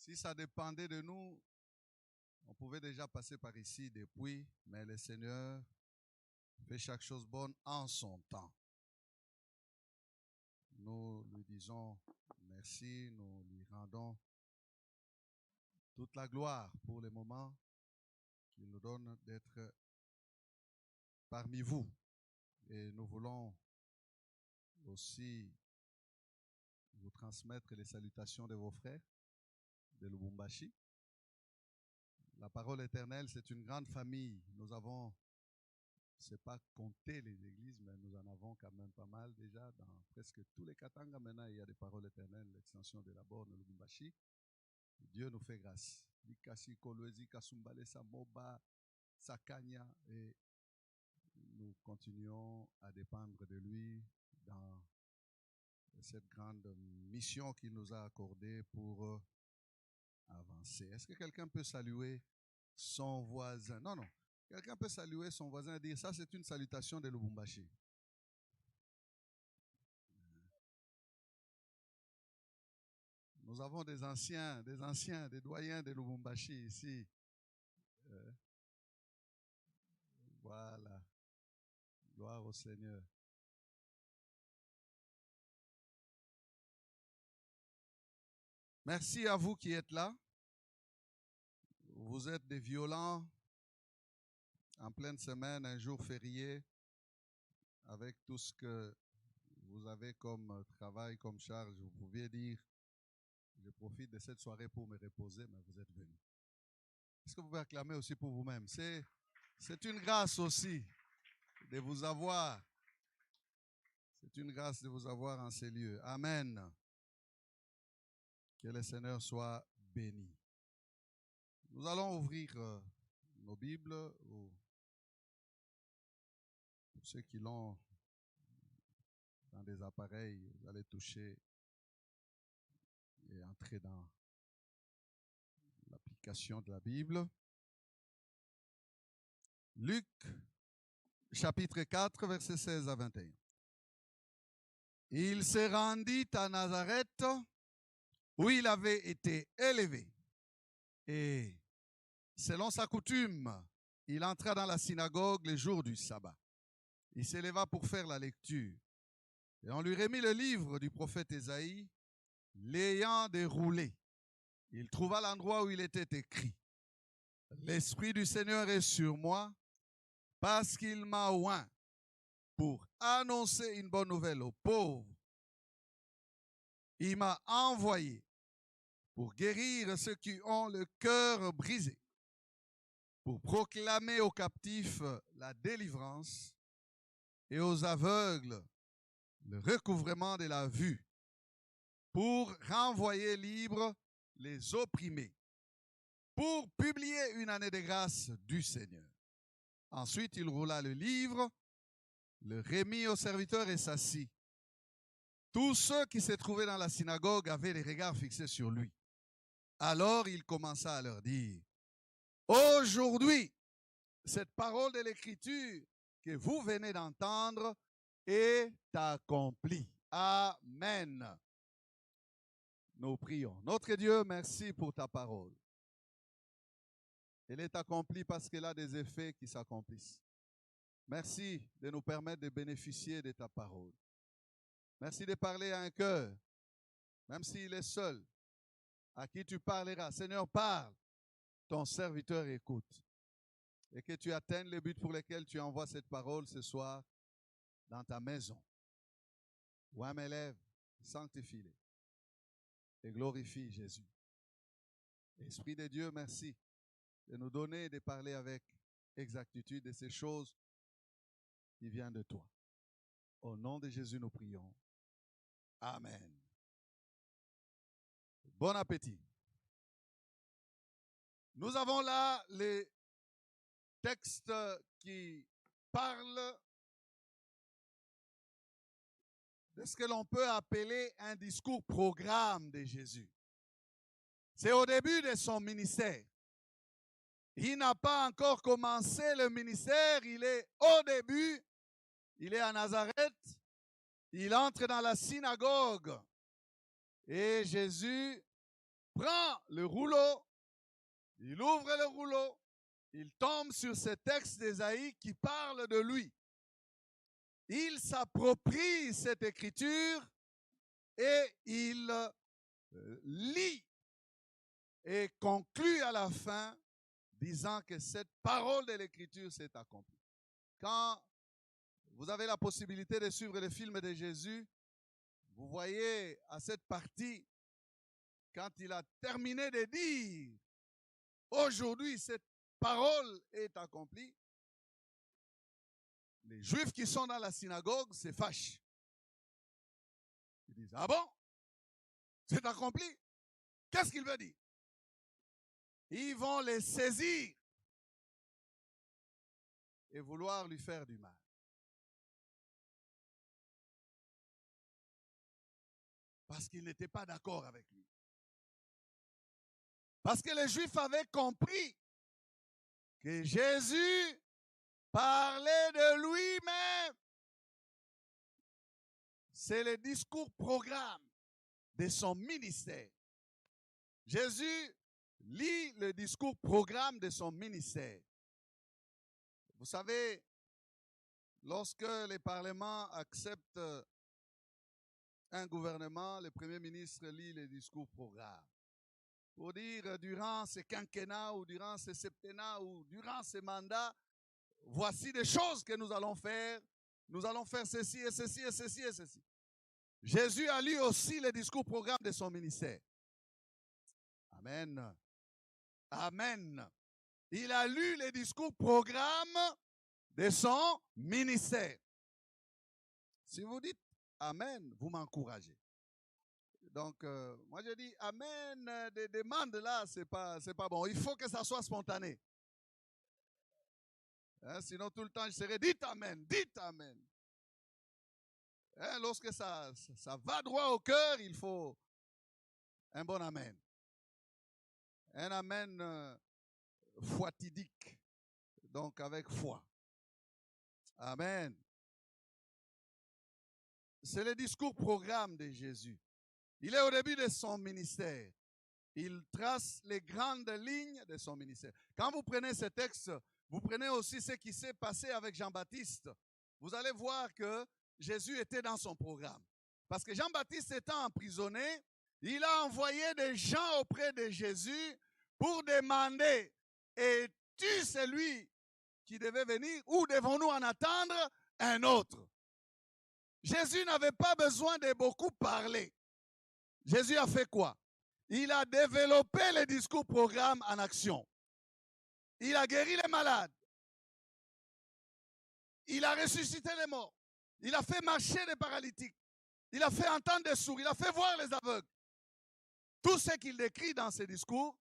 Si ça dépendait de nous, on pouvait déjà passer par ici depuis, mais le Seigneur fait chaque chose bonne en son temps. Nous lui disons merci, nous lui rendons toute la gloire pour les moments qu'il nous donne d'être parmi vous. Et nous voulons aussi vous transmettre les salutations de vos frères de Lubumbashi. La parole éternelle, c'est une grande famille. Nous avons, je ne sais pas compter les églises, mais nous en avons quand même pas mal déjà. Dans presque tous les Katanga, maintenant, il y a des paroles éternelles, l'extension de la borne Lubumbashi. Dieu nous fait grâce. Likasi, Kolwezi, Kasumbale, Samoba, Sakanya, et nous continuons à dépendre de lui dans cette grande mission qu'il nous a accordée pour avancer. Est-ce que quelqu'un peut saluer son voisin? Non. Quelqu'un peut saluer son voisin et dire, ça c'est une salutation de Lubumbashi. Nous avons des anciens, des doyens de Lubumbashi ici. Voilà. Gloire au Seigneur. Merci à vous qui êtes là. Vous êtes des violents en pleine semaine, un jour férié, avec tout ce que vous avez comme travail, comme charge. Vous pouviez dire, je profite de cette soirée pour me reposer, mais vous êtes venus. Est-ce que vous pouvez acclamer aussi pour vous-même? C'est une grâce aussi de vous avoir. C'est une grâce de vous avoir en ces lieux. Amen. Que le Seigneur soit béni. Nous allons ouvrir nos Bibles. Pour ceux qui l'ont dans des appareils, vous allez toucher et entrer dans l'application de la Bible. Luc, chapitre 4, versets 16 à 21. Il se rendit à Nazareth, où il avait été élevé. Et selon sa coutume, il entra dans la synagogue le jour du sabbat. Il s'éleva pour faire la lecture. Et on lui remit le livre du prophète Ésaïe, l'ayant déroulé. Il trouva l'endroit où il était écrit. L'Esprit du Seigneur est sur moi, parce qu'il m'a oint pour annoncer une bonne nouvelle aux pauvres. Il m'a envoyé pour guérir ceux qui ont le cœur brisé, pour proclamer aux captifs la délivrance et aux aveugles le recouvrement de la vue, pour renvoyer libres les opprimés, pour publier une année de grâce du Seigneur. Ensuite, il roula le livre, le remit au serviteur et s'assit. Tous ceux qui se trouvaient dans la synagogue avaient les regards fixés sur lui. Alors il commença à leur dire, aujourd'hui, cette parole de l'Écriture que vous venez d'entendre est accomplie. Amen. Nous prions. Notre Dieu, merci pour ta parole. Elle est accomplie parce qu'elle a des effets qui s'accomplissent. Merci de nous permettre de bénéficier de ta parole. Merci de parler à un cœur, même s'il est seul, à qui tu parleras. Seigneur, parle. Ton serviteur écoute. Et que tu atteignes le but pour lequel tu envoies cette parole ce soir dans ta maison. Oins mes lèvres, sanctifie-les et glorifie Jésus. Esprit de Dieu, merci de nous donner et de parler avec exactitude de ces choses qui viennent de toi. Au nom de Jésus, nous prions. Amen. Bon appétit. Nous avons là les textes qui parlent de ce que l'on peut appeler un discours programme de Jésus. C'est au début de son ministère. Il n'a pas encore commencé le ministère, il est au début, il est à Nazareth, il entre dans la synagogue et Jésus prend le rouleau, il ouvre le rouleau, il tombe sur ce texte d'Ésaïe qui parle de lui. Il s'approprie cette écriture et il lit et conclut à la fin disant que cette parole de l'écriture s'est accomplie. Quand vous avez la possibilité de suivre le film de Jésus, vous voyez à cette partie, quand il a terminé de dire « Aujourd'hui, cette parole est accomplie », les Juifs qui sont dans la synagogue se fâchent. Ils disent « Ah bon? C'est accompli? Qu'est-ce qu'il veut dire? » Ils vont les saisir et vouloir lui faire du mal. Parce qu'ils n'étaient pas d'accord avec lui. Parce que les Juifs avaient compris que Jésus parlait de lui-même. C'est le discours programme de son ministère. Jésus lit le discours programme de son ministère. Vous savez, lorsque les parlements acceptent un gouvernement, le Premier ministre lit le discours programme. Pour dire, durant ce quinquennat ou durant ce septennat ou durant ce mandat, voici des choses que nous allons faire. Nous allons faire ceci et ceci et ceci et ceci. Jésus a lu aussi le discours programme de son ministère. Amen. Amen. Il a lu le discours programme de son ministère. Si vous dites Amen, vous m'encouragez. Donc, moi je dis Amen, des demandes là, c'est pas bon. Il faut que ça soit spontané. Hein, sinon, tout le temps, je serais dites Amen, dites Amen. Hein, lorsque ça va droit au cœur, il faut un bon Amen. Un Amen foitidique, donc avec foi. Amen. C'est le discours programme de Jésus. Il est au début de son ministère. Il trace les grandes lignes de son ministère. Quand vous prenez ce texte, vous prenez aussi ce qui s'est passé avec Jean-Baptiste. Vous allez voir que Jésus était dans son programme. Parce que Jean-Baptiste étant emprisonné, il a envoyé des gens auprès de Jésus pour demander, es-tu celui qui devait venir ou devons-nous en attendre un autre? Jésus n'avait pas besoin de beaucoup parler. Jésus a fait quoi? Il a développé le discours programme en action. Il a guéri les malades. Il a ressuscité les morts. Il a fait marcher les paralytiques. Il a fait entendre des sourds. Il a fait voir les aveugles. Tout ce qu'il décrit dans ce discours,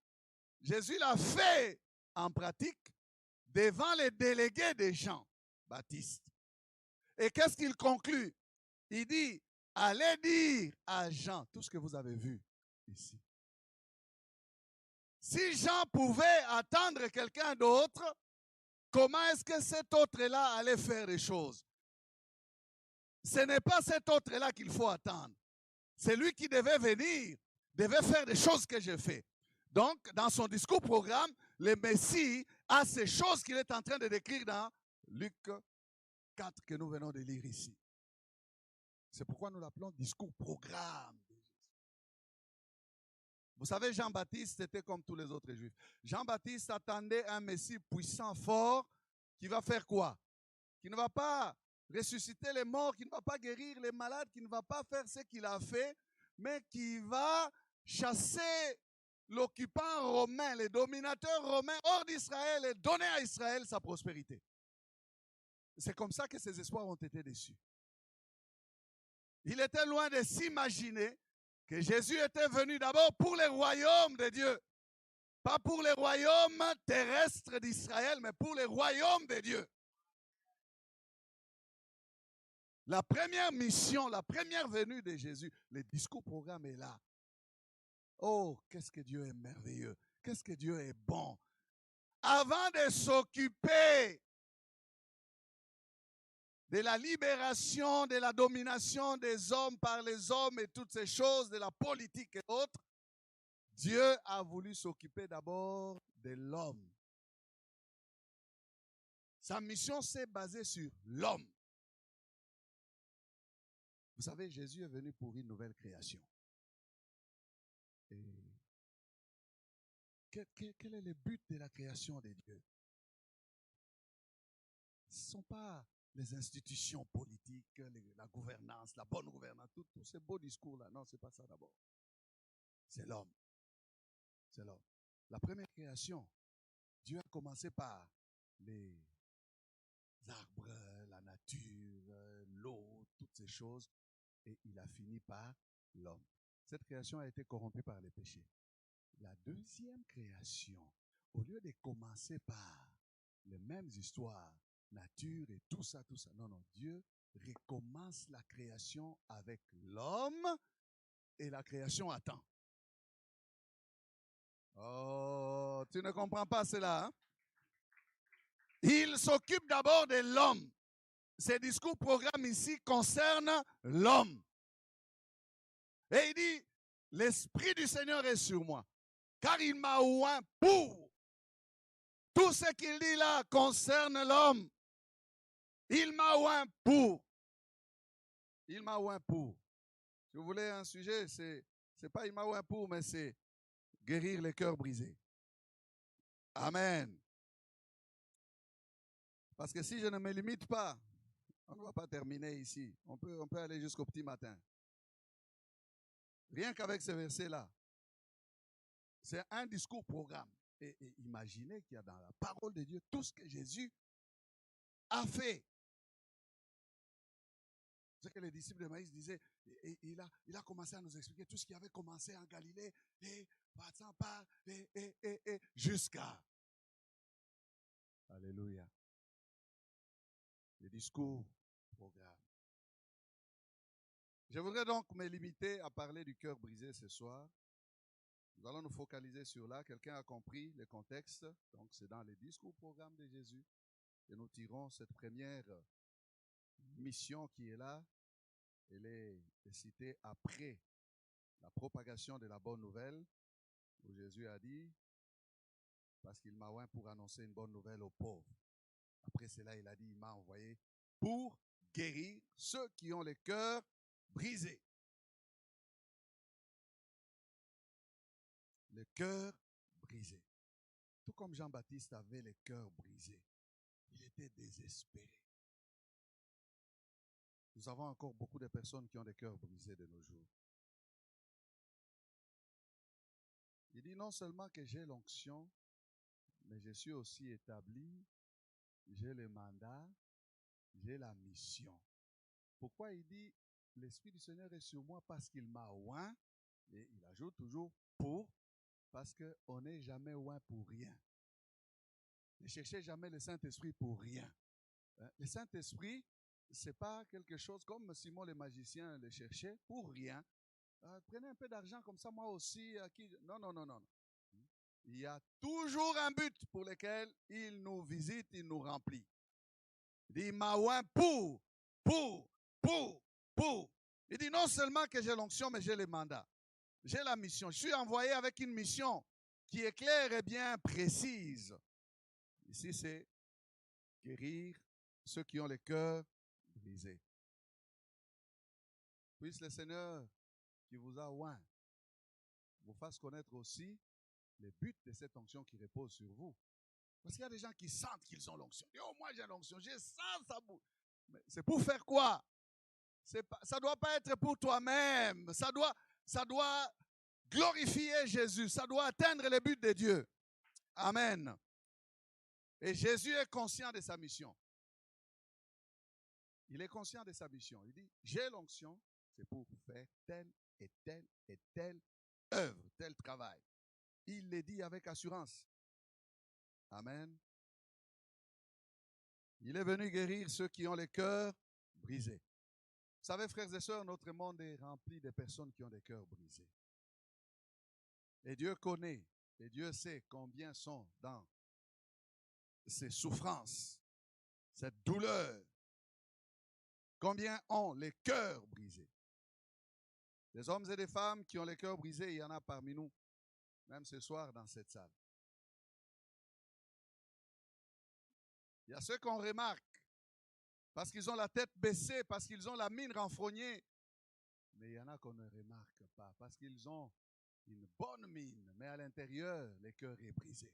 Jésus l'a fait en pratique devant les délégués de Jean-Baptiste. Et qu'est-ce qu'il conclut? Il dit, allez dire à Jean tout ce que vous avez vu ici. Si Jean pouvait attendre quelqu'un d'autre, comment est-ce que cet autre-là allait faire les choses? Ce n'est pas cet autre-là qu'il faut attendre. C'est lui qui devait venir, devait faire des choses que j'ai fait. Donc, dans son discours programme, le Messie a ces choses qu'il est en train de décrire dans Luc 4 que nous venons de lire ici. C'est pourquoi nous l'appelons discours programme. Vous savez, Jean-Baptiste était comme tous les autres Juifs. Jean-Baptiste attendait un Messie puissant, fort, qui va faire quoi? Qui ne va pas ressusciter les morts, qui ne va pas guérir les malades, qui ne va pas faire ce qu'il a fait, mais qui va chasser l'occupant romain, les dominateurs romains hors d'Israël et donner à Israël sa prospérité. C'est comme ça que ses espoirs ont été déçus. Il était loin de s'imaginer que Jésus était venu d'abord pour les royaumes de Dieu. Pas pour les royaumes terrestres d'Israël, mais pour les royaumes de Dieu. La première mission, la première venue de Jésus, le discours programme est là. Oh, qu'est-ce que Dieu est merveilleux. Qu'est-ce que Dieu est bon. Avant de s'occuper de la libération, de la domination des hommes par les hommes et toutes ces choses, de la politique et autres, Dieu a voulu s'occuper d'abord de l'homme. Sa mission s'est basée sur l'homme. Vous savez, Jésus est venu pour une nouvelle création. Et quel est le but de la création de Dieu? Ce ne sont pas les institutions politiques, la gouvernance, la bonne gouvernance, tous ces beaux discours-là. Non, ce n'est pas ça d'abord. C'est l'homme. C'est l'homme. La première création, Dieu a commencé par les arbres, la nature, l'eau, toutes ces choses, et il a fini par l'homme. Cette création a été corrompue par les péchés. La deuxième création, au lieu de commencer par les mêmes histoires, nature et tout ça, non, Dieu recommence la création avec l'homme et la création attend. Oh, tu ne comprends pas cela, hein? Il s'occupe d'abord de l'homme. Ces discours, programmes ici concernent l'homme. Et il dit, l'Esprit du Seigneur est sur moi, car il m'a oint pour. Tout ce qu'il dit là concerne l'homme. Il m'a oint pour. Il m'a oint pour. Si vous voulez un sujet, c'est pas il m'a oint pour, mais c'est guérir les cœurs brisés. Amen. Parce que si je ne me limite pas, on ne va pas terminer ici. On peut aller jusqu'au petit matin. Rien qu'avec ce verset-là. C'est un discours programme. Et imaginez qu'il y a dans la parole de Dieu tout ce que Jésus a fait. C'est que les disciples de Maïs disaient, et il a commencé à nous expliquer tout ce qui avait commencé en Galilée, et passant par, et jusqu'à. Alléluia. Les discours programme. Je voudrais donc me limiter à parler du cœur brisé ce soir. Nous allons nous focaliser sur là. Quelqu'un a compris le contexte. Donc, c'est dans les discours programme de Jésus que nous tirons cette première mission qui est là. Elle est citée après la propagation de la bonne nouvelle, où Jésus a dit, parce qu'il m'a oint pour annoncer une bonne nouvelle aux pauvres. Après cela, il a dit, il m'a envoyé pour guérir ceux qui ont le cœur brisé. Le cœur brisé. Tout comme Jean-Baptiste avait le cœur brisé, il était désespéré. Nous avons encore beaucoup de personnes qui ont des cœurs brisés de nos jours. Il dit non seulement que j'ai l'onction, mais je suis aussi établi, j'ai le mandat, j'ai la mission. Pourquoi il dit l'Esprit du Seigneur est sur moi? Parce qu'il m'a oint, et il ajoute toujours pour, parce qu'on n'est jamais oint pour rien. Ne cherchez jamais le Saint-Esprit pour rien. Le Saint-Esprit, ce n'est pas quelque chose comme Simon le magicien le cherchait pour rien. Prenez un peu d'argent comme ça, moi aussi. Non. Il y a toujours un but pour lequel il nous visite, il nous remplit. Il dit, il m'a oint pour. Il dit non seulement que j'ai l'onction, mais j'ai le mandat. J'ai la mission. Je suis envoyé avec une mission qui est claire et bien précise. Ici, c'est guérir ceux qui ont le cœur brisé. Puisse le Seigneur qui vous a oint vous fasse connaître aussi les buts de cette onction qui repose sur vous. Parce qu'il y a des gens qui sentent qu'ils ont l'onction. Oh, moi j'ai l'onction, j'ai ça bout. Mais c'est pour faire quoi? Ça ne doit pas être pour toi-même. Ça doit glorifier Jésus. Ça doit atteindre les buts de Dieu. Amen. Et Jésus est conscient de sa mission. Il est conscient de sa mission. Il dit, j'ai l'onction, c'est pour faire telle et telle et telle œuvre, tel travail. Il le dit avec assurance. Amen. Il est venu guérir ceux qui ont les cœurs brisés. Vous savez, frères et sœurs, notre monde est rempli de personnes qui ont des cœurs brisés. Et Dieu connaît, et Dieu sait combien sont dans ces souffrances, cette douleur, combien ont les cœurs brisés. Des hommes et des femmes qui ont les cœurs brisés, il y en a parmi nous. même ce soir dans cette salle. Il y a ceux qu'on remarque, parce qu'ils ont la tête baissée, parce qu'ils ont la mine renfrognée. Mais il y en a qu'on ne remarque pas, parce qu'ils ont une bonne mine, mais à l'intérieur, le cœur est brisé.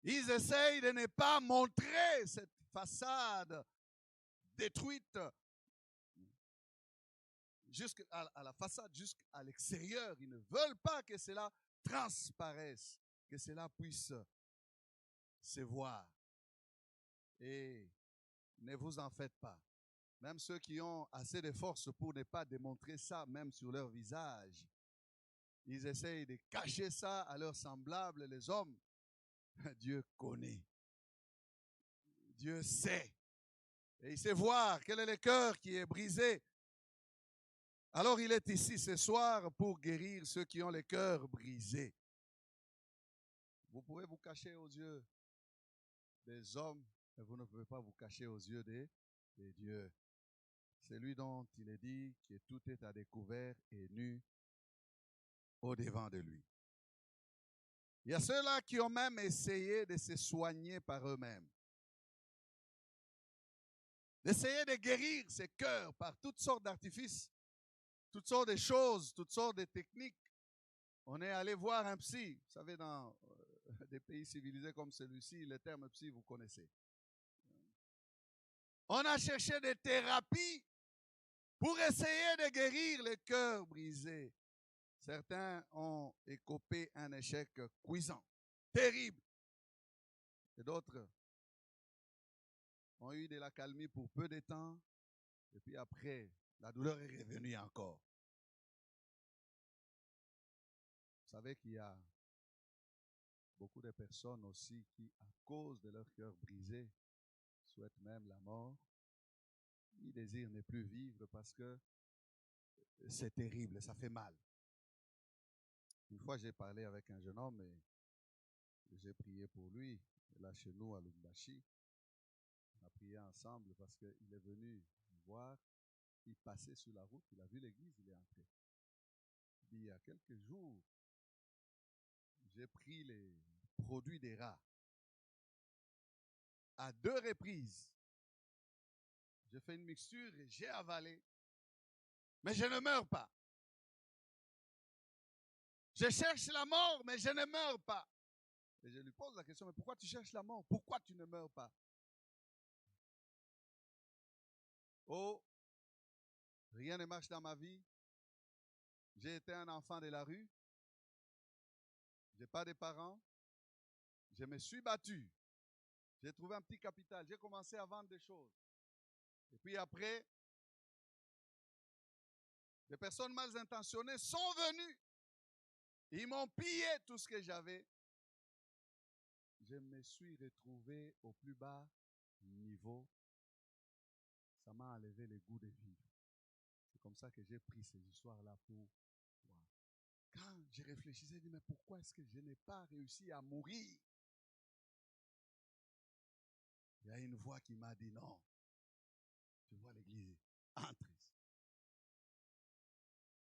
Ils essayent de ne pas montrer cette façade détruite jusqu'à la façade, jusqu'à l'extérieur. Ils ne veulent pas que cela transparaisse, que cela puisse se voir. Et ne vous en faites pas. Même ceux qui ont assez de force pour ne pas démontrer ça, même sur leur visage, ils essayent de cacher ça à leurs semblables, les hommes. Dieu connaît. Dieu sait. Et il sait voir quel est le cœur qui est brisé. Alors il est ici ce soir pour guérir ceux qui ont le cœur brisé. Vous pouvez vous cacher aux yeux des hommes, mais vous ne pouvez pas vous cacher aux yeux des dieux. C'est lui dont il est dit que tout est à découvert et nu au-devant de lui. Il y a ceux-là qui ont même essayé de se soigner par eux-mêmes. D'essayer de guérir ces cœurs par toutes sortes d'artifices, toutes sortes de choses, toutes sortes de techniques. On est allé voir un psy. Vous savez, dans des pays civilisés comme celui-ci, le terme psy, vous connaissez. On a cherché des thérapies pour essayer de guérir les cœurs brisés. Certains ont écopé un échec cuisant, terrible. Et d'autres ont eu de l'accalmie pour peu de temps. Et puis après, la douleur est revenue encore. Vous savez qu'il y a beaucoup de personnes aussi qui, à cause de leur cœur brisé, souhaitent même la mort. Ils désirent ne plus vivre parce que c'est terrible, ça fait mal. Une fois, j'ai parlé avec un jeune homme et j'ai prié pour lui. Là, chez nous, à Lubumbashi, on a prié ensemble parce qu'il est venu me voir. Il passait sur la route, il a vu l'église, il est entré. Il dit, il y a quelques jours, j'ai pris les produits des rats. À 2 reprises, j'ai fait une mixture et j'ai avalé. Mais je ne meurs pas. Je cherche la mort, mais je ne meurs pas. Et je lui pose la question, mais pourquoi tu cherches la mort? Pourquoi tu ne meurs pas? Oh, rien ne marche dans ma vie. J'ai été un enfant de la rue. Je n'ai pas de parents. Je me suis battu. J'ai trouvé un petit capital. J'ai commencé à vendre des choses. Et puis après, des personnes mal intentionnées sont venues. Ils m'ont pillé tout ce que j'avais. Je me suis retrouvé au plus bas niveau. Ça m'a enlevé le goût de vivre. C'est comme ça que j'ai pris ces histoires-là pour voir. Quand j'ai réfléchi, j'ai dit, mais pourquoi est-ce que je n'ai pas réussi à mourir? Il y a une voix qui m'a dit, non, tu vois l'église, entre.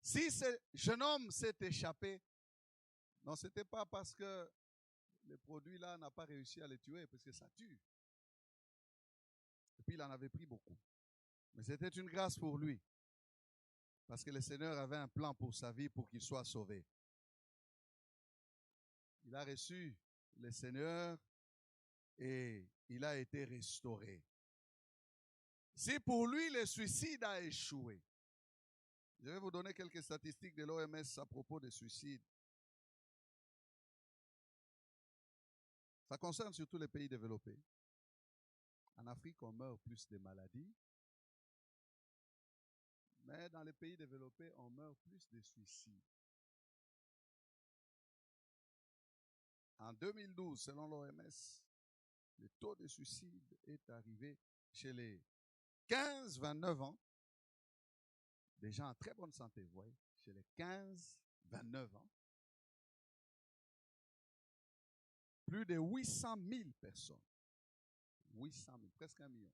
Si ce jeune homme s'est échappé, non, ce n'était pas parce que le produit-là n'a pas réussi à le tuer, parce que ça tue. Et puis il en avait pris beaucoup. Mais c'était une grâce pour lui. Parce que le Seigneur avait un plan pour sa vie, pour qu'il soit sauvé. Il a reçu le Seigneur et il a été restauré. Si pour lui le suicide a échoué, je vais vous donner quelques statistiques de l'OMS à propos des suicides. Ça concerne surtout les pays développés. En Afrique, on meurt plus de maladies. Mais dans les pays développés, on meurt plus de suicides. En 2012, selon l'OMS, le taux de suicide est arrivé chez les 15-29 ans, des gens en très bonne santé, vous voyez, chez les 15-29 ans, plus de 800 000 personnes, 800 000, presque 1 million,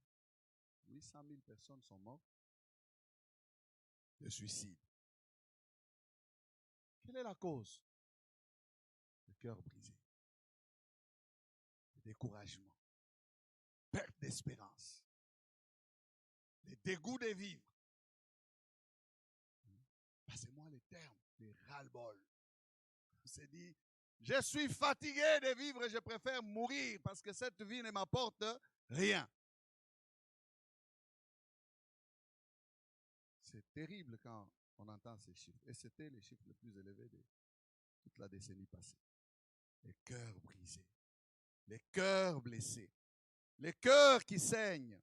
800 000 personnes sont mortes de suicide. Quelle est la cause? cœur brisé, le découragement, perte d'espérance, le dégoût de vivre. Passez-moi les termes, les ras-le-bol. On s'est dit, je suis fatigué de vivre et je préfère mourir parce que cette vie ne m'apporte rien. C'est terrible quand on entend ces chiffres. Et c'était les chiffres les plus élevés de toute la décennie passée. Les cœurs brisés, les cœurs blessés, les cœurs qui saignent,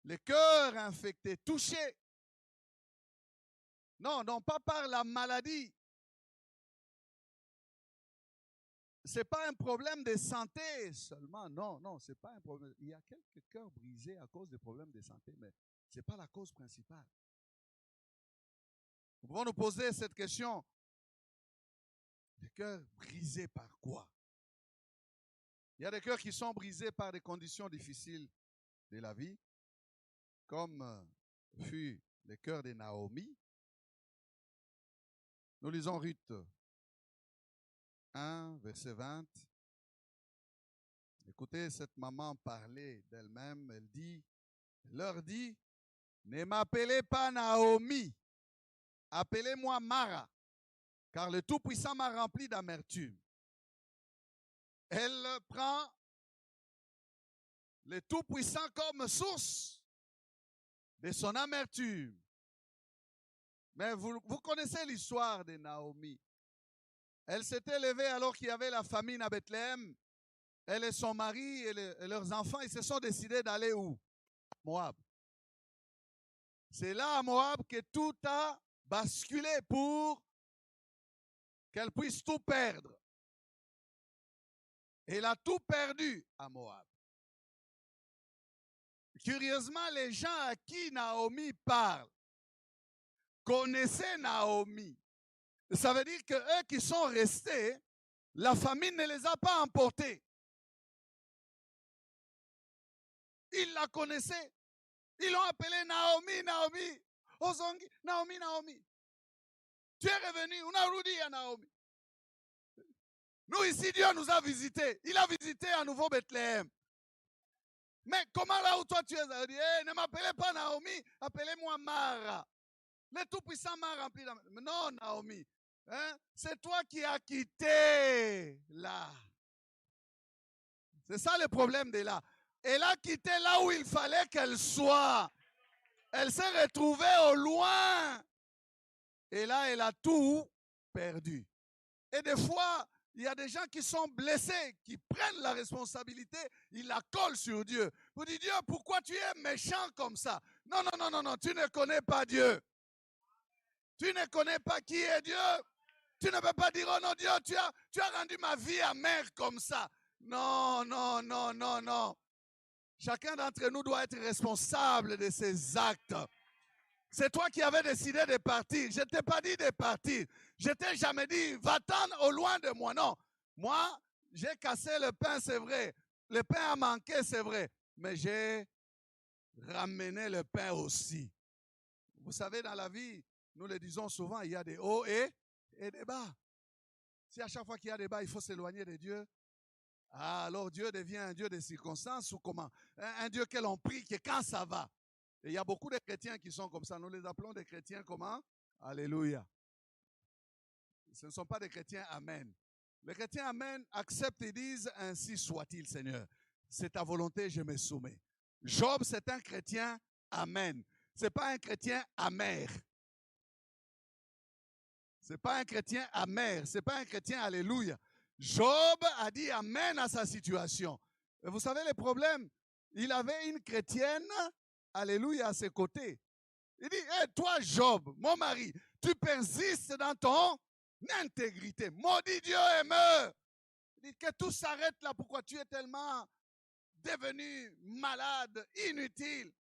les cœurs infectés, touchés. Non, non pas par la maladie. Ce n'est pas un problème de santé seulement. Non, non, ce n'est pas un problème. Il y a quelques cœurs brisés à cause des problèmes de santé, mais ce n'est pas la cause principale. Nous pouvons nous poser cette question. Les cœurs brisés par quoi? Il y a des cœurs qui sont brisés par des conditions difficiles de la vie, comme fut le cœur de Naomi. Nous lisons Ruth 1, verset 20. Écoutez cette maman parler d'elle-même. Elle leur dit, ne m'appelez pas Naomi, appelez-moi Mara, car le Tout-Puissant m'a rempli d'amertume. Elle prend le Tout-Puissant comme source de son amertume. Mais vous connaissez l'histoire de Naomi. Elle s'était levée alors qu'il y avait la famine à Bethléem. Elle et son mari et leurs enfants, ils se sont décidés d'aller où? Moab. C'est là à Moab que tout a basculé pour qu'elle puisse tout perdre. Elle a tout perdu à Moab. Curieusement, les gens à qui Naomi parle connaissaient Naomi. Ça veut dire que eux qui sont restés, la famine ne les a pas emportés. Ils la connaissaient. Ils l'ont appelée Naomi, Naomi. Ozongi, Naomi, Naomi. Tu es revenu, on a roudi à Naomi. Nous ici, Dieu nous a visités. Il a visité à nouveau Bethléem. Mais comment là où toi tu es? Elle dit, hey, ne m'appelez pas Naomi, appelez-moi Mara. Le Tout-Puissant m'a rempli d'âme. Non, Naomi. Hein? C'est toi qui as quitté là. C'est ça le problème de là. Elle a quitté là où il fallait qu'elle soit. Elle s'est retrouvée au loin. Et là, elle a tout perdu. Et des fois, il y a des gens qui sont blessés, qui prennent la responsabilité, ils la collent sur Dieu. Vous dites, Dieu, pourquoi tu es méchant comme ça? Non, non, non, non, non, tu ne connais pas Dieu. Tu ne connais pas qui est Dieu. Tu ne peux pas dire, oh non, Dieu, tu as rendu ma vie amère comme ça. Non, non, non, non, non. Chacun d'entre nous doit être responsable de ses actes. C'est toi qui avais décidé de partir. Je ne t'ai pas dit de partir. Je ne t'ai jamais dit, va-t'en au loin de moi. Non. Moi, j'ai cassé le pain, c'est vrai. Le pain a manqué, c'est vrai. Mais j'ai ramené le pain aussi. Vous savez, dans la vie, nous le disons souvent, il y a des hauts et des bas. Si à chaque fois qu'il y a des bas, il faut s'éloigner de Dieu, alors Dieu devient un Dieu de circonstances ou comment? Un Dieu que l'on prie que quand ça va. Et il y a beaucoup de chrétiens qui sont comme ça. Nous les appelons des chrétiens comment? Alléluia. Ce ne sont pas des chrétiens amen. Les chrétiens amen acceptent et disent ainsi soit-il Seigneur. C'est ta volonté, je me soumets. Job, c'est un chrétien amen. Ce n'est pas un chrétien amer. Ce n'est pas un chrétien amer. Ce n'est pas un chrétien alléluia. Job a dit amen à sa situation. Et vous savez le problème? Il avait une chrétienne, alléluia, à ses côtés. Il dit, hey, toi Job, mon mari, tu persistes dans ton intégrité. Maudit Dieu et meurs. Il dit que tout s'arrête là. Pourquoi tu es tellement devenu malade, inutile?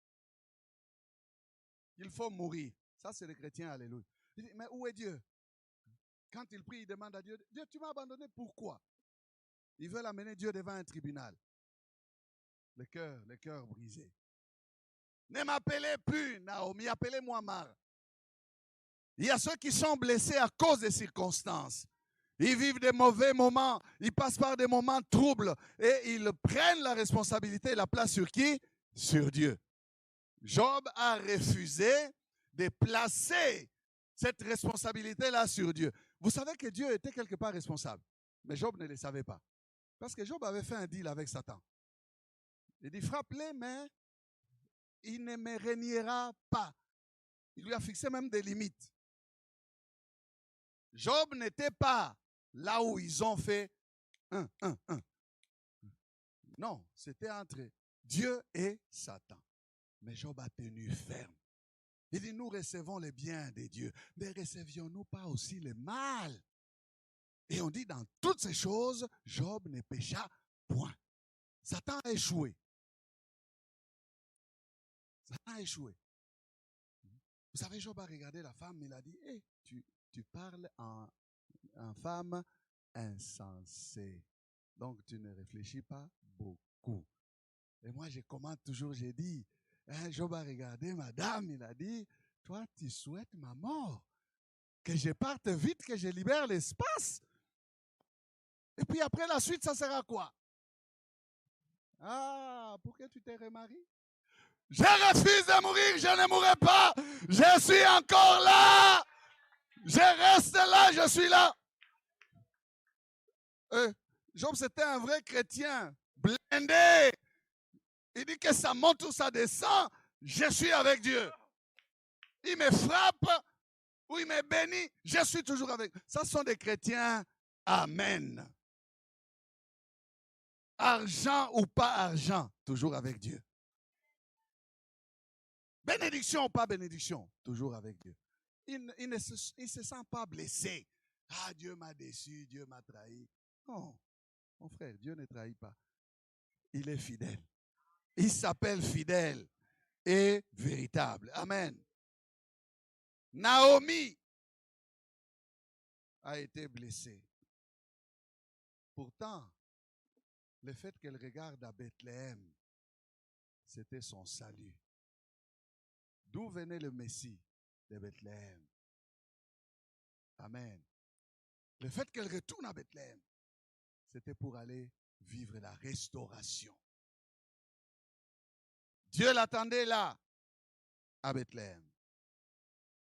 Il faut mourir. Ça, c'est les chrétiens, alléluia. Il dit, mais où est Dieu? Quand il prie, il demande à Dieu, Dieu, tu m'as abandonné, pourquoi? Ils veulent amener Dieu devant un tribunal. Le cœur brisé. Ne m'appelez plus Naomi, appelez-moi Mara. Il y a ceux qui sont blessés à cause des circonstances. Ils vivent des mauvais moments. Ils passent par des moments troubles. Et ils prennent la responsabilité et la place sur qui? Sur Dieu. Job a refusé de placer cette responsabilité-là sur Dieu. Vous savez que Dieu était quelque part responsable. Mais Job ne le savait pas. Parce que Job avait fait un deal avec Satan. Il dit, frappe-les, mais il ne me reniera pas. Il lui a fixé même des limites. Job n'était pas là où ils ont fait un. Non, c'était entre Dieu et Satan. Mais Job a tenu ferme. Il dit, nous recevons les biens de Dieu, mais recevions-nous pas aussi le mal? Et on dit, dans toutes ces choses, Job ne pécha point. Satan a échoué. Satan a échoué. Vous savez, Job a regardé la femme, il a dit, hey, tu parles en femme insensée. Donc, tu ne réfléchis pas beaucoup. Et moi, je commente toujours, j'ai dit, Job a regardé madame, il a dit, toi, tu souhaites ma mort. Que je parte vite, que je libère l'espace. Et puis après, la suite, ça sera quoi? Ah, pourquoi tu t'es remarié? Je refuse de mourir, je ne mourrai pas. Je suis encore là. Je reste là, je suis là. Job, c'était un vrai chrétien, blindé. Il dit que ça monte ou ça descend, je suis avec Dieu. Il me frappe ou il me bénit, je suis toujours avec. Ça sont des chrétiens, amen. Argent ou pas argent, toujours avec Dieu. Bénédiction ou pas bénédiction, toujours avec Dieu. Il ne se sent pas blessé. Ah, Dieu m'a déçu, Dieu m'a trahi. Non, mon frère, Dieu ne trahit pas. Il est fidèle. Il s'appelle fidèle et véritable. Amen. Naomi a été blessée. Pourtant, le fait qu'elle regarde à Bethléem, c'était son salut. D'où venait le Messie? De Bethléem. Amen. Le fait qu'elle retourne à Bethléem, c'était pour aller vivre la restauration. Dieu l'attendait là, à Bethléem.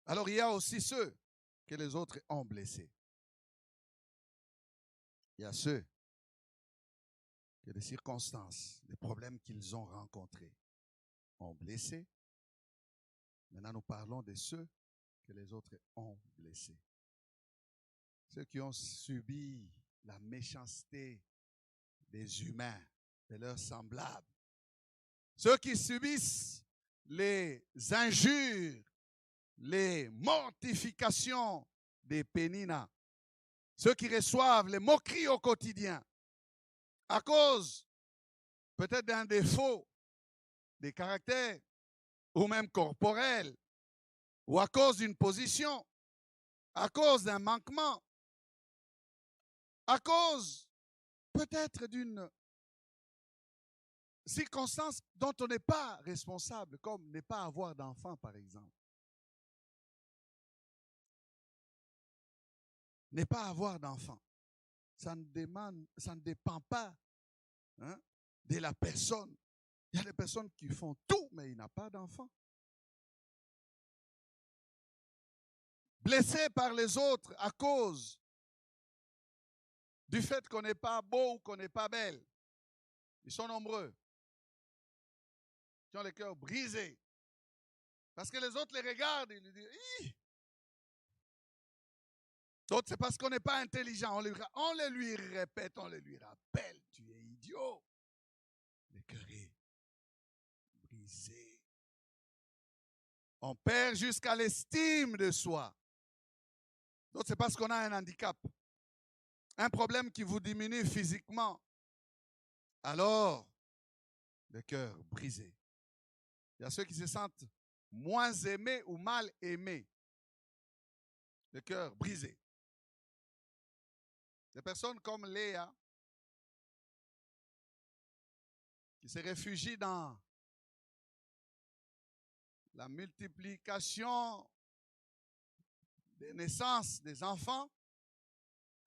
Alors il y a aussi ceux que les autres ont blessés. Il y a ceux que les circonstances, les problèmes qu'ils ont rencontrés ont blessés. Maintenant, nous parlons de ceux que les autres ont blessés. Ceux qui ont subi la méchanceté des humains, de leurs semblables. Ceux qui subissent les injures, les mortifications des péninas. Ceux qui reçoivent les moqueries au quotidien à cause peut-être d'un défaut des caractères ou même corporel ou à cause d'une position, à cause d'un manquement, à cause peut-être d'une circonstance dont on n'est pas responsable, comme ne pas avoir d'enfant par exemple. Ne pas avoir d'enfant. Ça ne dépend pas de la personne. Il y a des personnes qui font tout, mais ils n'ont pas d'enfant. Blessés par les autres à cause du fait qu'on n'est pas beau ou qu'on n'est pas belle. Ils sont nombreux. Qui ont le cœur brisé. Parce que les autres les regardent et ils disent, hi! D'autres, c'est parce qu'on n'est pas intelligent. On le lui répète, on le lui rappelle. Tu es idiot. Le cœur est brisé. On perd jusqu'à l'estime de soi. D'autres, c'est parce qu'on a un handicap. Un problème qui vous diminue physiquement. Alors, le cœur brisé. Il y a ceux qui se sentent moins aimés ou mal aimés. Le cœur brisé. Des personnes comme Léa, qui se réfugient dans la multiplication des naissances des enfants,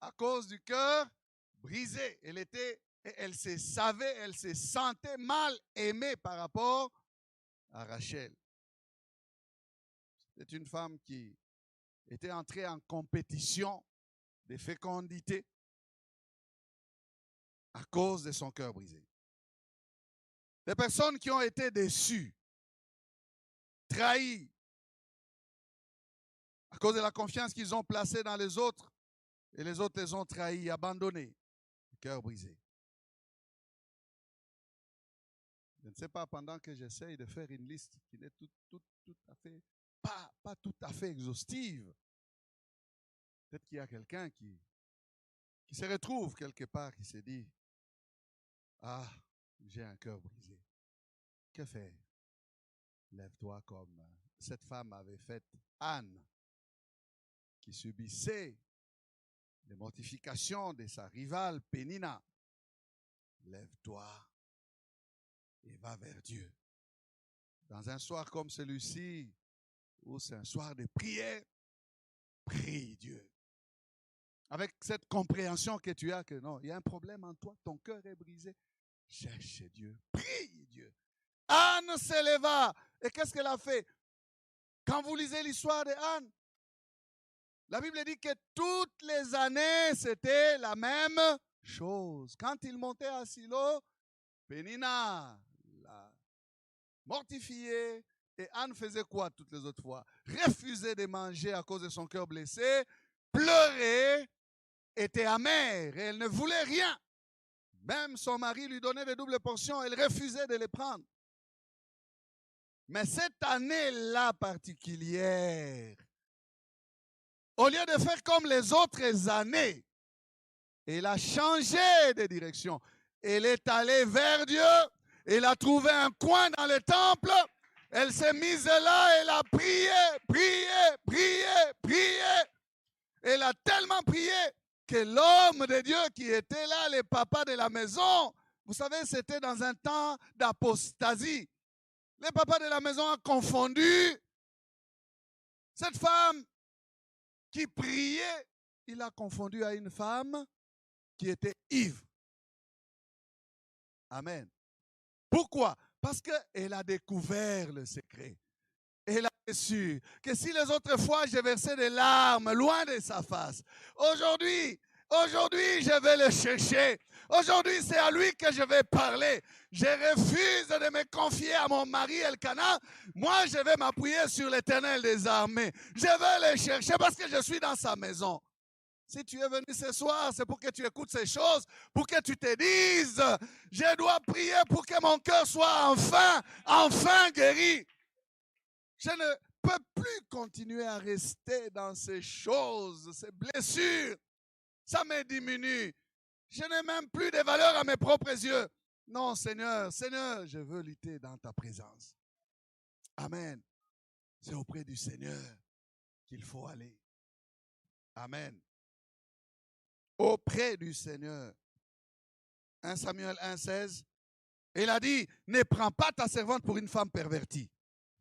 à cause du cœur brisé. Elle se savait, elle se sentait mal aimée par rapport à Rachel. C'est une femme qui était entrée en compétition de fécondité à cause de son cœur brisé. Des personnes qui ont été déçues, trahies, à cause de la confiance qu'ils ont placée dans les autres, et les autres les ont trahis, abandonnés, le cœur brisé. Je ne sais pas, pendant que j'essaye de faire une liste qui n'est tout à fait, pas tout à fait exhaustive, peut-être qu'il y a quelqu'un qui se retrouve quelque part, qui se dit, ah, j'ai un cœur brisé. Que faire? Lève-toi comme cette femme avait fait Anne, qui subissait les mortifications de sa rivale Pénina. Lève-toi et va vers Dieu. Dans un soir comme celui-ci, où c'est un soir de prière, prie Dieu. Avec cette compréhension que tu as que non, il y a un problème en toi, ton cœur est brisé. Cherche Dieu, prie Dieu. Anne s'éleva. Et qu'est-ce qu'elle a fait? Quand vous lisez l'histoire de Anne, la Bible dit que toutes les années, c'était la même chose. Quand il montait à Silo, Pénina l'a mortifié. Et Anne faisait quoi toutes les autres fois? Refusait de manger à cause de son cœur blessé, pleurait, était amère et elle ne voulait rien. Même son mari lui donnait des doubles portions, elle refusait de les prendre. Mais cette année-là particulière, au lieu de faire comme les autres années, elle a changé de direction. Elle est allée vers Dieu. Elle a trouvé un coin dans le temple. Elle s'est mise là. Elle a prié. Elle a tellement prié que l'homme de Dieu qui était là, le papa de la maison, vous savez, c'était dans un temps d'apostasie. Le papa de la maison a confondu cette femme qui priait. Il a confondu à une femme qui était ivre. Amen. Pourquoi? Parce qu'elle a découvert le secret. Elle a su que si les autres fois j'ai versé des larmes loin de sa face, aujourd'hui, je vais le chercher. Aujourd'hui, c'est à lui que je vais parler. Je refuse de me confier à mon mari Elkana. Moi, je vais m'appuyer sur l'Éternel des armées. Je vais le chercher parce que je suis dans sa maison. Si tu es venu ce soir, c'est pour que tu écoutes ces choses, pour que tu te dises, je dois prier pour que mon cœur soit enfin guéri. Je ne peux plus continuer à rester dans ces choses, ces blessures. Ça me diminue. Je n'ai même plus de valeur à mes propres yeux. Non, Seigneur, je veux lutter dans ta présence. Amen. C'est auprès du Seigneur qu'il faut aller. Amen. Auprès du Seigneur. 1 Samuel 1,16. Il a dit, ne prends pas ta servante pour une femme pervertie,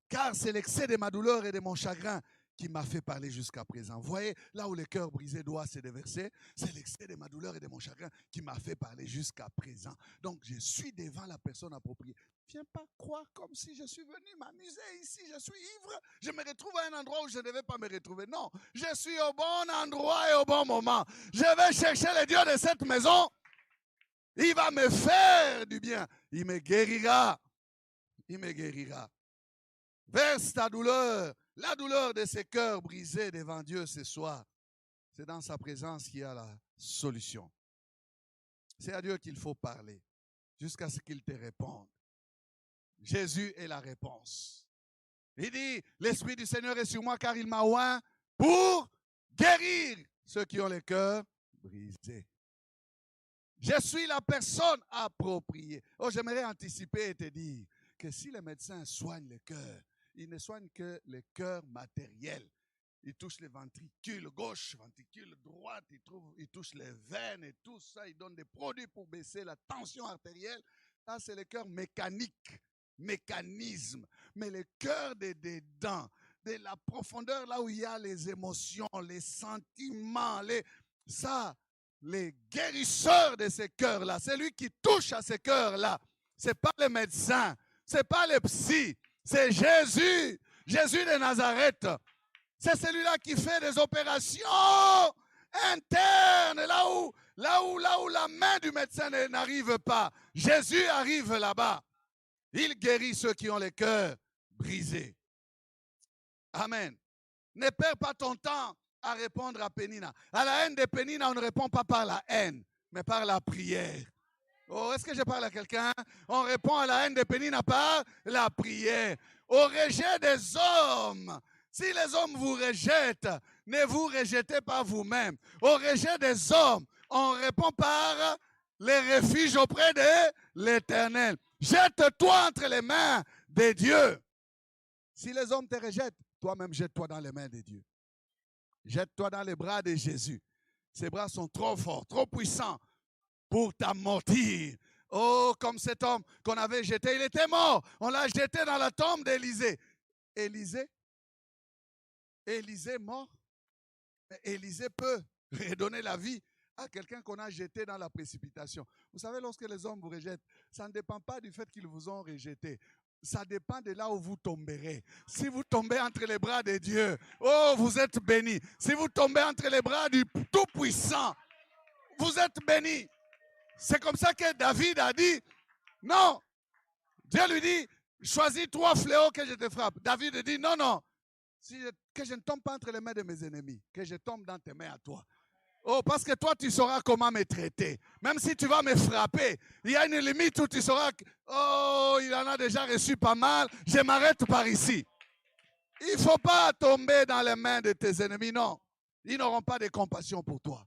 car c'est l'excès de ma douleur et de mon chagrin qui m'a fait parler jusqu'à présent. Vous voyez, là où le cœur brisé doit se déverser, c'est l'excès de ma douleur et de mon chagrin qui m'a fait parler jusqu'à présent. Donc, je suis devant la personne appropriée. Viens pas croire comme si je suis venu m'amuser ici, je suis ivre, je me retrouve à un endroit où je ne devais pas me retrouver. Non, je suis au bon endroit et au bon moment. Je vais chercher le Dieu de cette maison. Il va me faire du bien. Il me guérira. Il me guérira. Verse ta douleur, la douleur de ces cœurs brisés devant Dieu ce soir. C'est dans sa présence qu'il y a la solution. C'est à Dieu qu'il faut parler jusqu'à ce qu'il te réponde. Jésus est la réponse. Il dit, l'Esprit du Seigneur est sur moi car il m'a oint pour guérir ceux qui ont le cœur brisé. Je suis la personne appropriée. Oh, j'aimerais anticiper et te dire que si les médecins soignent le cœur, ils ne soignent que le cœur matériel. Ils touchent les ventricules gauche, ventricule droite, ils touchent les veines et tout ça. Ils donnent des produits pour baisser la tension artérielle. Ça, c'est le cœur mécanique, mécanisme. Mais le cœur des dents, de la profondeur, là où il y a les émotions, les sentiments, ça, les guérisseurs de ces cœurs-là. C'est lui qui touche à ces cœurs-là. Ce n'est pas les médecins, ce n'est pas les psys, c'est Jésus, Jésus de Nazareth. C'est celui-là qui fait des opérations internes, là où la main du médecin n'arrive pas. Jésus arrive là-bas. Il guérit ceux qui ont les cœurs brisés. Amen. Ne perds pas ton temps à répondre à Pénina. À la haine de Pénina, on ne répond pas par la haine, mais par la prière. Oh, est-ce que je parle à quelqu'un? On répond à la haine de Pénina par la prière. Au rejet des hommes. Si les hommes vous rejettent, ne vous rejetez pas vous-même. Au rejet des hommes, on répond par les refuges auprès de l'Éternel. Jette-toi entre les mains de Dieu. Si les hommes te rejettent, toi-même jette-toi dans les mains de Dieu. Jette-toi dans les bras de Jésus. Ses bras sont trop forts, trop puissants pour t'amortir. Oh, comme cet homme qu'on avait jeté, il était mort. On l'a jeté dans la tombe d'Élisée. Élisée mort. Élisée peut redonner la vie à quelqu'un qu'on a jeté dans la précipitation. Vous savez, lorsque les hommes vous rejettent, ça ne dépend pas du fait qu'ils vous ont rejeté. Ça dépend de là où vous tomberez. Si vous tombez entre les bras de Dieu, oh, vous êtes bénis. Si vous tombez entre les bras du Tout-Puissant, vous êtes bénis. C'est comme ça que David a dit, non. Dieu lui dit, choisis 3 fléaux que je te frappe. David dit, non, non. Que je ne tombe pas entre les mains de mes ennemis, que je tombe dans tes mains à toi. Oh, parce que toi, tu sauras comment me traiter. Même si tu vas me frapper, il y a une limite où tu sauras, oh, il en a déjà reçu pas mal, je m'arrête par ici. Il ne faut pas tomber dans les mains de tes ennemis, non. Ils n'auront pas de compassion pour toi.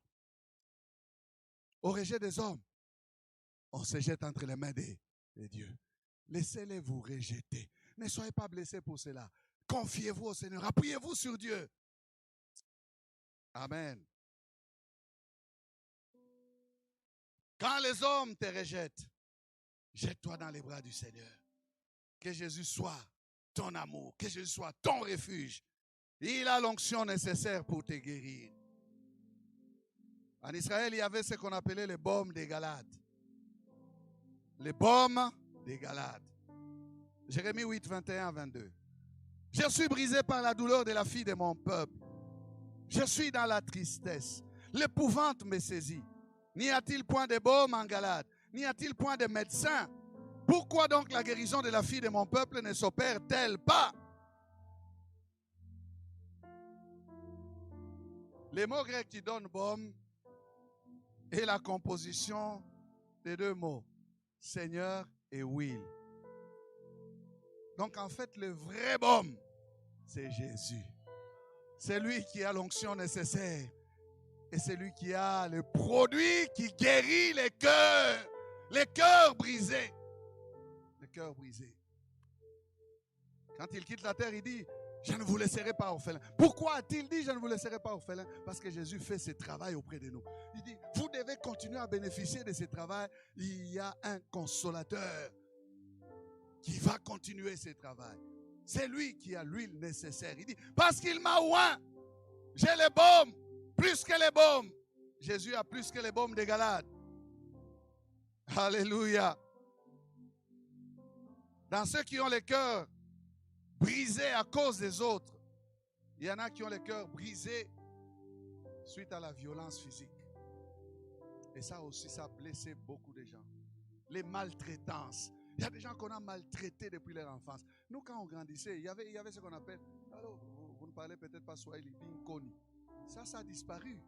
Au rejet des hommes, on se jette entre les mains de Dieu. Laissez-les vous rejeter. Ne soyez pas blessés pour cela. Confiez-vous au Seigneur. Appuyez-vous sur Dieu. Amen. Quand les hommes te rejettent, jette-toi dans les bras du Seigneur. Que Jésus soit ton amour. Que Jésus soit ton refuge. Il a l'onction nécessaire pour te guérir. En Israël, il y avait ce qu'on appelait les baumes des Galades. Les baumes des Galades. Jérémie 8, 21 à 22. Je suis brisé par la douleur de la fille de mon peuple. Je suis dans la tristesse. L'épouvante me saisit. N'y a-t-il point de baume en Galade? N'y a-t-il point de médecin? Pourquoi donc la guérison de la fille de mon peuple ne s'opère-t-elle pas? Les mots grecs qui donnent baume et la composition des 2 mots, Seigneur et will. Donc en fait, le vrai baume, c'est Jésus. C'est lui qui a l'onction nécessaire. Et c'est lui qui a le produit qui guérit les cœurs brisés. Les cœurs brisés. Quand il quitte la terre, il dit, je ne vous laisserai pas orphelin. Pourquoi a-t-il dit, je ne vous laisserai pas orphelin? Parce que Jésus fait ce travail auprès de nous. Il dit, vous devez continuer à bénéficier de ce travail. Il y a un consolateur qui va continuer ce travail. C'est lui qui a l'huile nécessaire. Il dit, parce qu'il m'a oint, j'ai les baumes, plus que les baumes. Jésus a plus que les baumes des Galades. Alléluia. Dans ceux qui ont les cœurs brisés à cause des autres, il y en a qui ont les cœurs brisés suite à la violence physique. Et ça aussi, ça a blessé beaucoup de gens. Les maltraitances. Il y a des gens qu'on a maltraités depuis leur enfance. Nous, quand on grandissait, il y avait ce qu'on appelle, alors, vous ne parlez peut-être pas Swahili, Binkoni. Ça a disparu.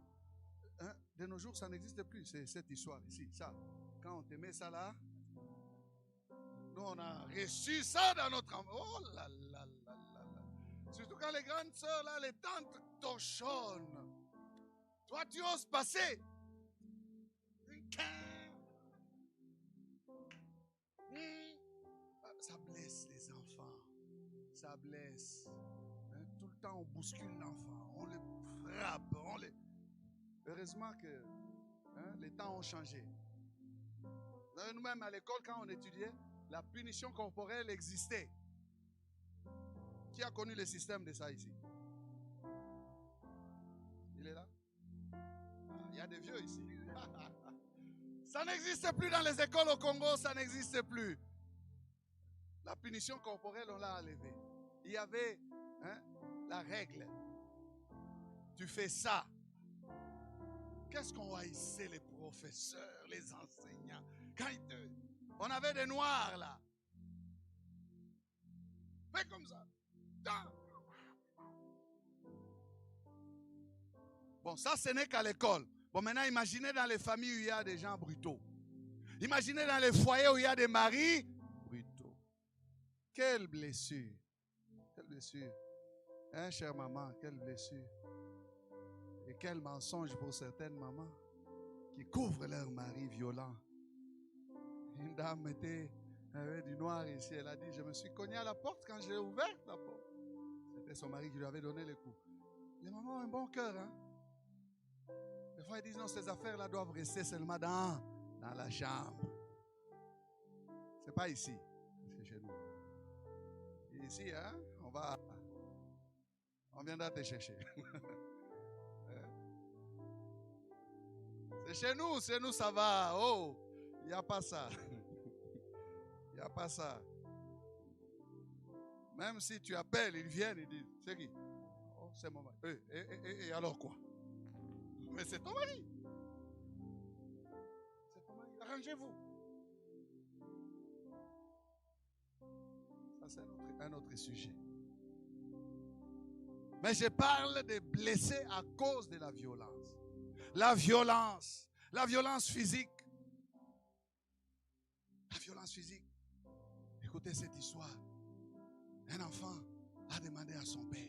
Hein? De nos jours, ça n'existe plus. C'est cette histoire ici. Ça, quand on te met ça là, nous, on a reçu ça dans notre enfance. Oh là là là là là. Surtout quand les grandes sœurs, là, les tantes torchonnent. Toi, tu oses passer. Ça blesse les enfants. Ça blesse. Hein? Tout le temps, on bouscule l'enfant. On le frappe. Heureusement que les temps ont changé. Nous-mêmes, à l'école, quand on étudiait, la punition corporelle existait. Qui a connu le système de ça ici? Il est là? Il y a des vieux ici. Ça n'existe plus dans les écoles au Congo, ça n'existe plus. La punition corporelle, on l'a enlevée. Il y avait la règle. Tu fais ça. Qu'est-ce qu'on haïssait les professeurs, les enseignants. On avait des noirs là. Fais comme ça. Bon, ça, ce n'est qu'à l'école. Bon, maintenant, imaginez dans les familles où il y a des gens brutaux. Imaginez dans les foyers où il y a des maris brutaux. Quelle blessure. Quelle blessure. Hein, chère maman, quelle blessure. Et quel mensonge pour certaines mamans qui couvrent leur mari violent. Une dame avait du noir ici. Elle a dit, je me suis cogné à la porte quand j'ai ouvert la porte. C'était son mari qui lui avait donné le coup. Les mamans ont un bon cœur, hein. Des fois, ils disent, non, ces affaires-là doivent rester seulement dans la chambre. C'est pas ici, c'est chez nous. Et ici, hein, on viendra te chercher. C'est chez nous, ça va. Oh, il n'y a pas ça. Il n'y a pas ça. Même si tu appelles, ils viennent, ils disent, c'est qui? Oh, c'est mon mari. Et alors quoi? Mais c'est ton mari. C'est ton mari. Arrangez-vous. Ça, c'est un autre sujet. Mais je parle des blessés à cause de la violence. La violence physique. La violence physique. Écoutez cette histoire. Un enfant a demandé à son père,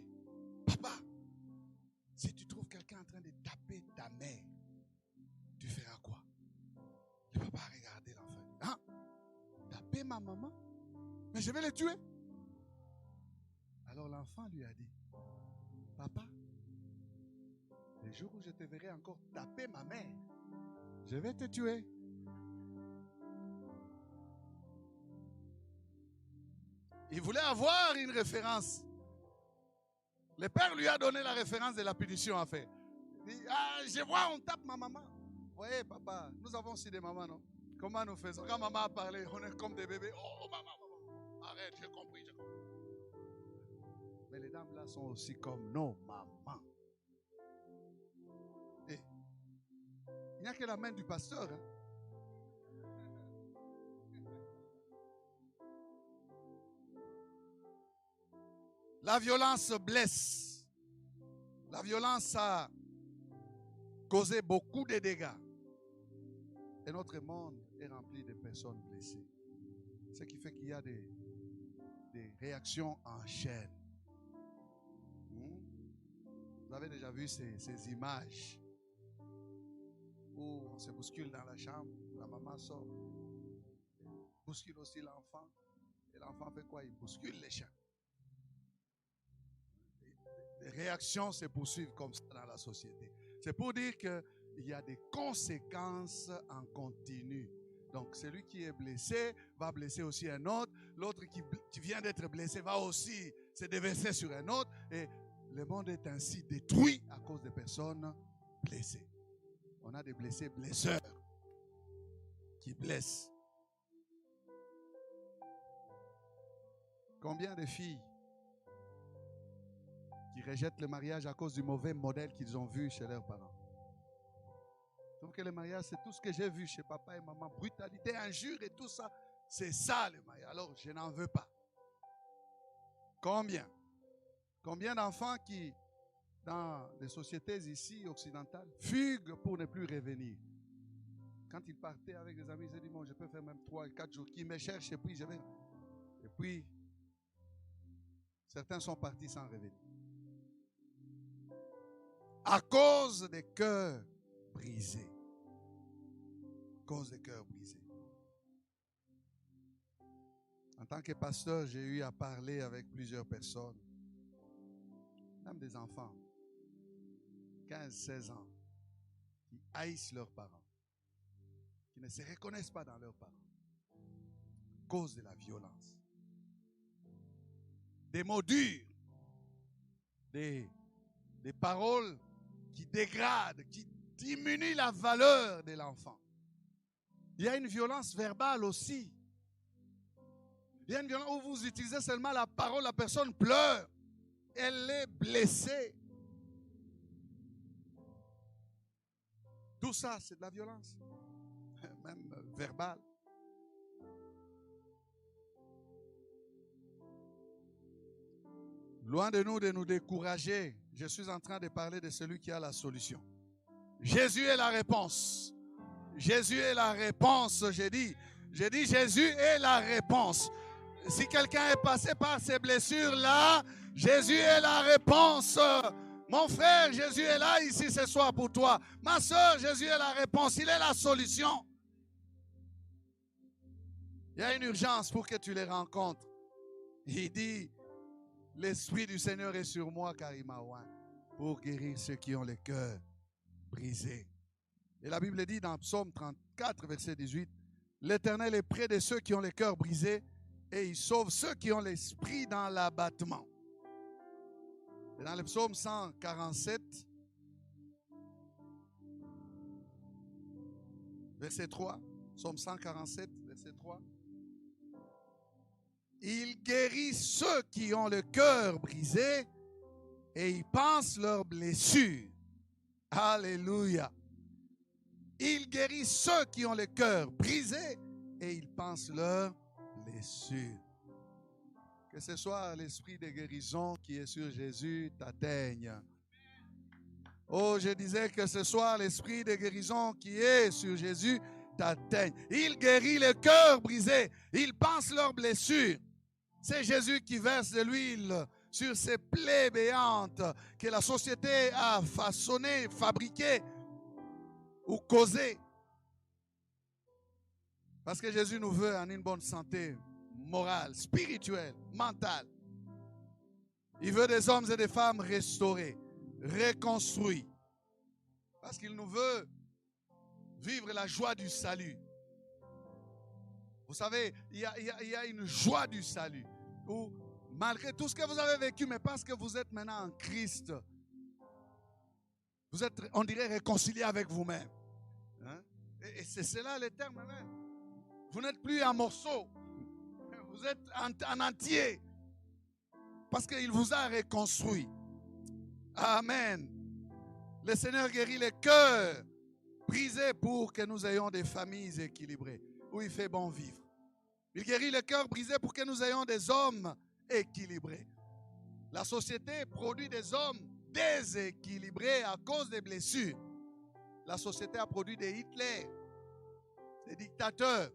papa, si tu trouves quelqu'un en train de taper ta mère, tu feras quoi? Le papa a regardé l'enfant. Hein? Taper ma maman? Mais je vais le tuer. Alors l'enfant lui a dit, papa, le jour où je te verrai encore taper ma mère, je vais te tuer. Il voulait avoir une référence. Le père lui a donné la référence de la punition à faire. Il dit, je vois, on tape ma maman. Vous voyez, papa, nous avons aussi des mamans, non? Comment nous faisons? Quand maman a parlé, on est comme des bébés. Oh, maman. Arrête, j'ai compris. Mais les dames là sont aussi comme nos mamans. Et il n'y a que la main du pasteur. Hein? La violence blesse. La violence a causé beaucoup de dégâts. Et notre monde est rempli de personnes blessées. Ce qui fait qu'il y a des réactions en chaîne. Vous avez déjà vu ces images où on se bouscule dans la chambre, la maman sort, bouscule aussi l'enfant. Et l'enfant fait quoi? Il bouscule les chiens. Les réactions se poursuivent comme ça dans la société. C'est pour dire qu'il y a des conséquences en continu. Donc celui qui est blessé va blesser aussi un autre. L'autre qui vient d'être blessé va aussi se déverser sur un autre. Et le monde est ainsi détruit à cause des personnes blessées. On a des blessés blesseurs qui blessent. Combien de filles qui rejettent le mariage à cause du mauvais modèle qu'ils ont vu chez leurs parents? Donc que le mariage, c'est tout ce que j'ai vu chez papa et maman. Brutalité, injure et tout ça. C'est ça le mariage. Alors, je n'en veux pas. Combien? Combien d'enfants qui, dans les sociétés ici occidentales, fuguent pour ne plus revenir? Quand ils partaient avec des amis, ils se disent, bon, je peux faire même 3 ou 4 jours. Qui me cherchent et puis je vais. Et puis, certains sont partis sans revenir. À cause des cœurs brisés. À cause des cœurs brisés. En tant que pasteur, j'ai eu à parler avec plusieurs personnes, même des enfants, 15-16 ans, qui haïssent leurs parents, qui ne se reconnaissent pas dans leurs parents, à cause de la violence. Des mots durs, des paroles qui dégradent, qui diminue la valeur de l'enfant. Il y a une violence verbale aussi. Il y a une violence où vous utilisez seulement la parole, la personne pleure. Elle est blessée. Tout ça, c'est de la violence, même verbale. Loin de nous décourager, je suis en train de parler de celui qui a la solution. Jésus est la réponse. Jésus est la réponse, j'ai dit Jésus est la réponse. Si quelqu'un est passé par ces blessures-là, Jésus est la réponse. Mon frère, Jésus est là ici ce soir pour toi. Ma soeur, Jésus est la réponse. Il est la solution. Il y a une urgence pour que tu les rencontres. Il dit, l'Esprit du Seigneur est sur moi car il m'a oint pour guérir ceux qui ont le cœur brisé. Et la Bible dit dans Psaume 34, verset 18, l'Éternel est près de ceux qui ont le cœur brisé et il sauve ceux qui ont l'esprit dans l'abattement. Et dans le psaume 147, verset 3, psaume 147, verset 3, il guérit ceux qui ont le cœur brisé et il panse leurs blessures. Alléluia. Il guérit ceux qui ont le cœur brisé et il panse leurs blessures. Que ce soit l'esprit de guérison qui est sur Jésus t'atteigne. Oh, je disais que ce soit l'esprit de guérison qui est sur Jésus t'atteigne. Il guérit le cœur brisé. Il panse leurs blessures. C'est Jésus qui verse de l'huile sur ces plaies béantes que la société a façonnées, fabriquées ou causées. Parce que Jésus nous veut en une bonne santé morale, spirituelle, mentale. Il veut des hommes et des femmes restaurés, reconstruits. Parce qu'il nous veut vivre la joie du salut. Vous savez, il y a une joie du salut. Où, malgré tout ce que vous avez vécu, mais parce que vous êtes maintenant en Christ, vous êtes, on dirait, réconcilié avec vous-même. Hein? Et c'est cela le terme même. Vous n'êtes plus en morceaux. Vous êtes en entier. Parce qu'il vous a reconstruit. Amen. Le Seigneur guérit les cœurs brisés pour que nous ayons des familles équilibrées, où il fait bon vivre. Il guérit les cœurs brisés pour que nous ayons des hommes équilibrés. La société produit des hommes déséquilibrés à cause des blessures. La société a produit des Hitler, des dictateurs,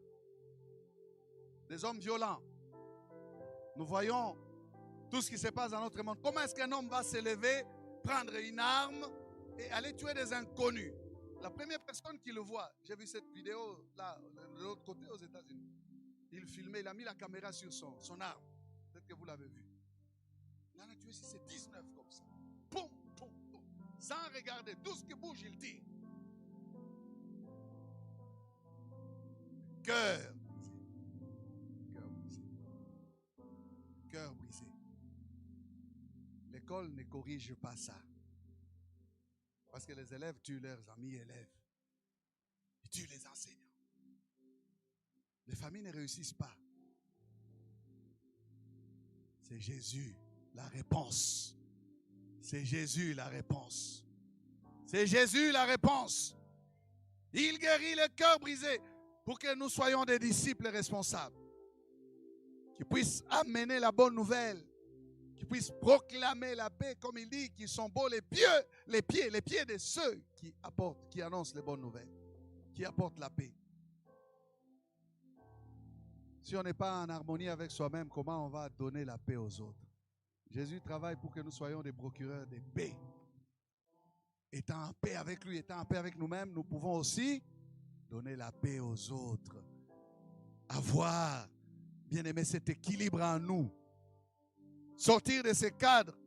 des hommes violents. Nous voyons tout ce qui se passe dans notre monde. Comment est-ce qu'un homme va se lever, prendre une arme et aller tuer des inconnus? La première personne qui le voit, j'ai vu cette vidéo là, de l'autre côté aux États-Unis. Il filmait, il a mis la caméra sur son arme. Peut-être que vous l'avez vu. Il en a tué ici, c'est 19 comme ça. Poum, poum, poum. Sans regarder, tout ce qui bouge, il tire. Cœur brisé. Cœur brisé. L'école ne corrige pas ça. Parce que les élèves tuent leurs amis élèves. Ils tuent les enseignants. Les familles ne réussissent pas. C'est Jésus la réponse. C'est Jésus la réponse. C'est Jésus la réponse. Il guérit le cœur brisé pour que nous soyons des disciples responsables. Qui puissent amener la bonne nouvelle. Qui puissent proclamer la paix, comme il dit, qui sont beaux les pieds de ceux qui annoncent les bonnes nouvelles, qui apportent la paix. Si on n'est pas en harmonie avec soi-même, comment on va donner la paix aux autres? Jésus travaille pour que nous soyons des procureurs de paix. Étant en paix avec lui, étant en paix avec nous-mêmes, nous pouvons aussi donner la paix aux autres. Avoir, bien aimé, cet équilibre en nous. Sortir de ces cadres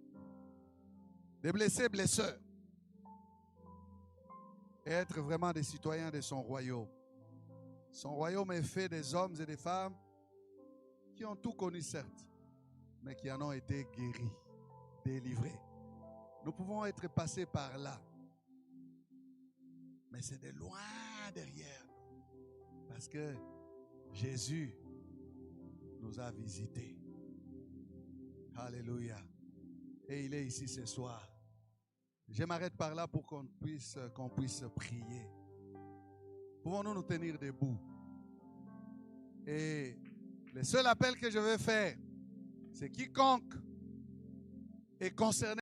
des blessés-blesseurs. Et être vraiment des citoyens de son royaume. Son royaume est fait des hommes et des femmes qui ont tout connu, certes, mais qui en ont été guéris, délivrés. Nous pouvons être passés par là. Mais c'est de loin derrière nous. Parce que Jésus nous a visités. Alléluia. Et il est ici ce soir. Je m'arrête par là pour qu'on puisse prier. Pouvons-nous nous tenir debout? Et le seul appel que je vais faire, c'est quiconque est concerné